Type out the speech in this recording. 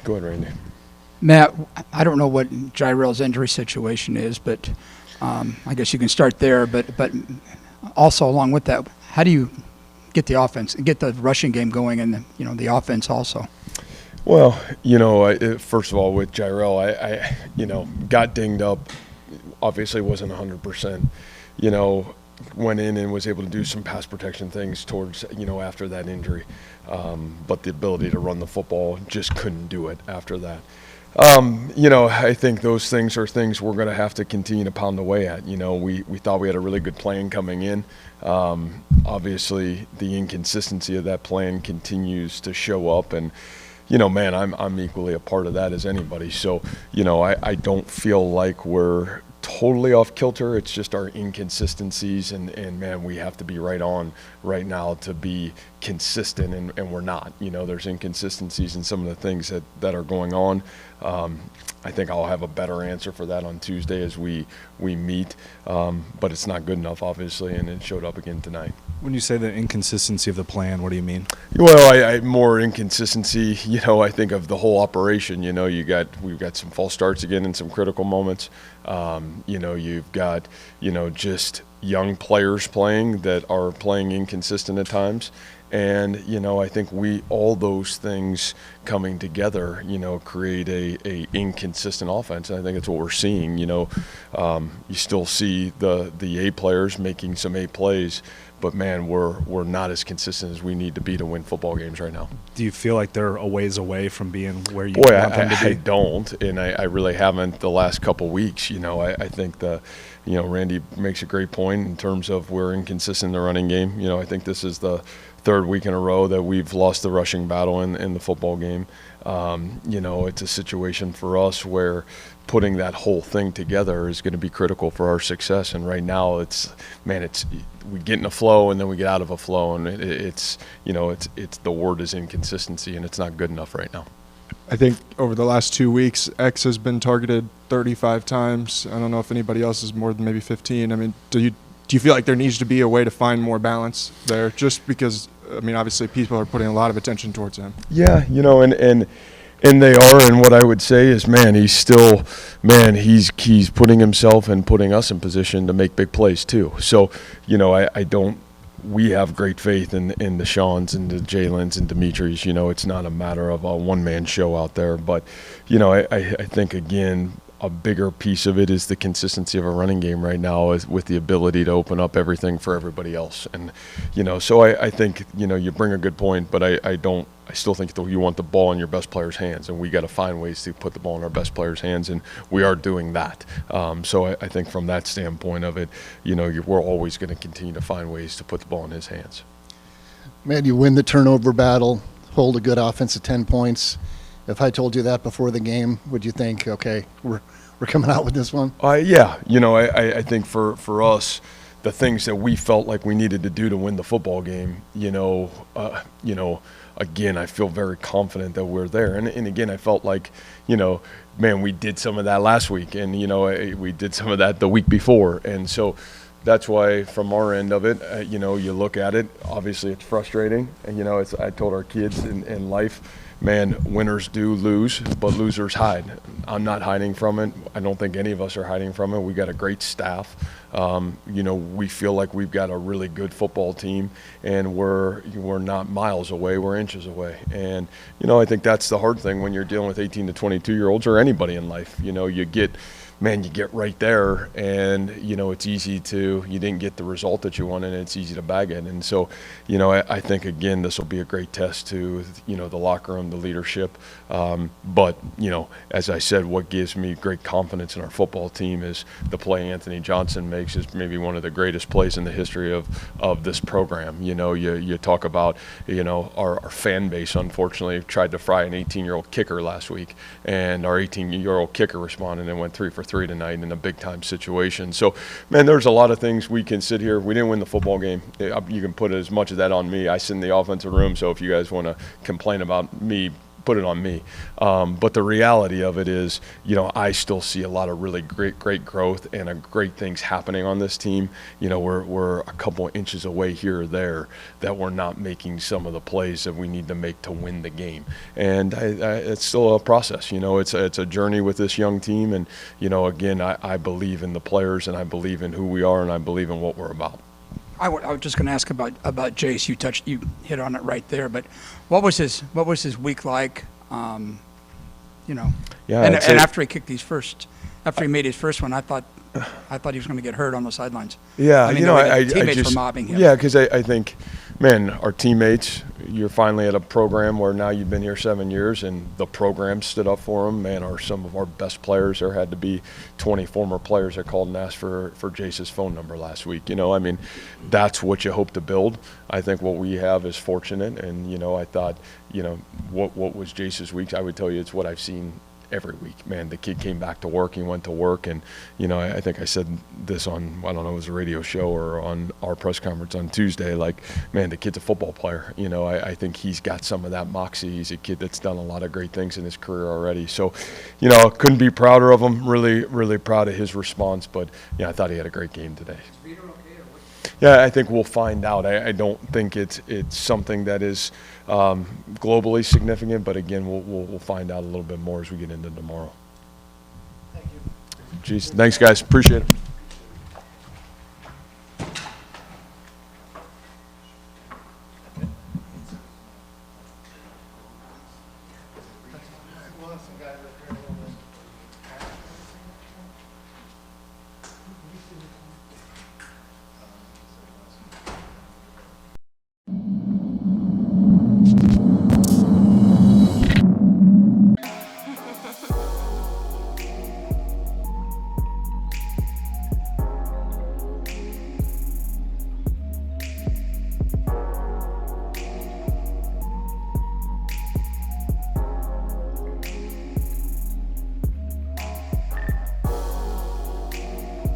Go ahead, Randy. Matt, I don't know what Jyrell's injury situation is, but I guess you can start there. But also along with that, how do you get the offense, get the rushing game going, and the offense also? Well, first of all, with Jyrell, I got dinged up. Obviously, wasn't 100%. Went in and was able to do some pass protection things towards, after that injury. But the ability to run the football, just couldn't do it after that. I think those things are things we're going to have to continue to pound away at. We thought we had a really good plan coming in. Obviously, the inconsistency of that plan continues to show up, and man, I'm equally a part of that as anybody. So, I don't feel like we're totally off kilter. It's just our inconsistencies, and man, we have to be right on right now to be consistent, and we're not. There's inconsistencies in some of the things that are going on. I think I'll have a better answer for that on Tuesday as we meet, but it's not good enough, obviously, and it showed up again tonight. When you say the inconsistency of the plan, what do you mean? Well, I more inconsistency, I think of the whole operation. We've got some false starts again in some critical moments. You've got, just young players playing that are playing inconsistent at times. And, I think all those things coming together, create a inconsistent offense. And I think that's what we're seeing. You still see the A players making some A plays, but man, we're not as consistent as we need to be to win football games right now. Do you feel like they're a ways away from being where you want them to be? I don't, and I really haven't the last couple weeks. I think Randy makes a great point in terms of we're inconsistent in the running game. I think this is the third week in a row that we've lost the rushing battle in the football game. It's a situation for us where putting that whole thing together is going to be critical for our success. And right now, we get in a flow and then we get out of a flow, and it's the word is inconsistency, and it's not good enough right now. I think over the last 2 weeks, X has been targeted 35 times. I don't know if anybody else is more than maybe 15. I mean, do you feel like there needs to be a way to find more balance there? Just because, obviously people are putting a lot of attention towards him. Yeah, and they are, and what I would say is, he's putting himself and putting us in position to make big plays too. So, we have great faith in the Seans and the Jalen's and Dimitri's. It's not a matter of a one-man show out there. But, I think, again, a bigger piece of it is the consistency of a running game right now with the ability to open up everything for everybody else. And, so I think, you bring a good point, but I still think that you want the ball in your best player's hands, and we got to find ways to put the ball in our best player's hands, and we are doing that. So I think from that standpoint of it, we're always going to continue to find ways to put the ball in his hands. Man, you win the turnover battle, hold a good offense at 10 points. If I told you that before the game, would you think, okay, we're coming out with this one? Yeah. I think for us, the things that we felt like we needed to do to win the football game, again, I feel very confident that we're there. And again, I felt like, we did some of that last week, and, we did some of that the week before. And so that's why from our end of it, you look at it, obviously it's frustrating. And, I told our kids in life, man, winners do lose, but losers hide. I'm not hiding from it. I don't think any of us are hiding from it. We got a great staff. We feel like we've got a really good football team, and we're not miles away. We're inches away. And, I think that's the hard thing when you're dealing with 18 to 22-year-olds or anybody in life. You get right there, and, it's easy you didn't get the result that you wanted, and it's easy to bag it. And so, I think, again, this will be a great test to, the locker room, the leadership. But, as I said, what gives me great confidence in our football team is the play Anthony Johnson makes is maybe one of the greatest plays in the history of this program. You talk about, our fan base, unfortunately, tried to fry an 18-year-old kicker last week, and our 18-year-old kicker responded and went 3 for 3 tonight in a big-time situation. So, man, there's a lot of things we can sit here. We didn't win the football game. You can put as much of that on me. I sit in the offensive room, so if you guys want to complain about me put it on me. But the reality of it is, I still see a lot of really great growth and great things happening on this team. We're a couple inches away here or there that we're not making some of the plays that we need to make to win the game. And it's still a process. It's a journey with this young team. And, again, I believe in the players, and I believe in who we are, and I believe in what we're about. I was just going to ask about Jace. You hit on it right there. But what was his week like? Yeah. And after he kicked after he made his first one, I thought he was going to get hurt on the sidelines. Yeah, teammates were mobbing him. Yeah, because I think, man, our teammates. You're finally at a program where now you've been here 7 years, and the program stood up for him. Man, are some of our best players. There had to be 20 former players that called and asked for Jace's phone number last week. That's what you hope to build. I think what we have is fortunate, and I thought, what was Jace's week? I would tell you it's what I've seen every week. Man, the kid came back to work. He went to work, and I think I said this on, I don't know, it was a radio show or on our press conference on Tuesday. Like, man, the kid's a football player. I think he's got some of that moxie. He's a kid that's done a lot of great things in his career already. So, couldn't be prouder of him. Really, really proud of his response. But I thought he had a great game today. Yeah, I think we'll find out. I don't think it's something that is globally significant, but again, we'll find out a little bit more as we get into tomorrow. Thank you. Jeez, thanks, guys. Appreciate it. We'll have some guys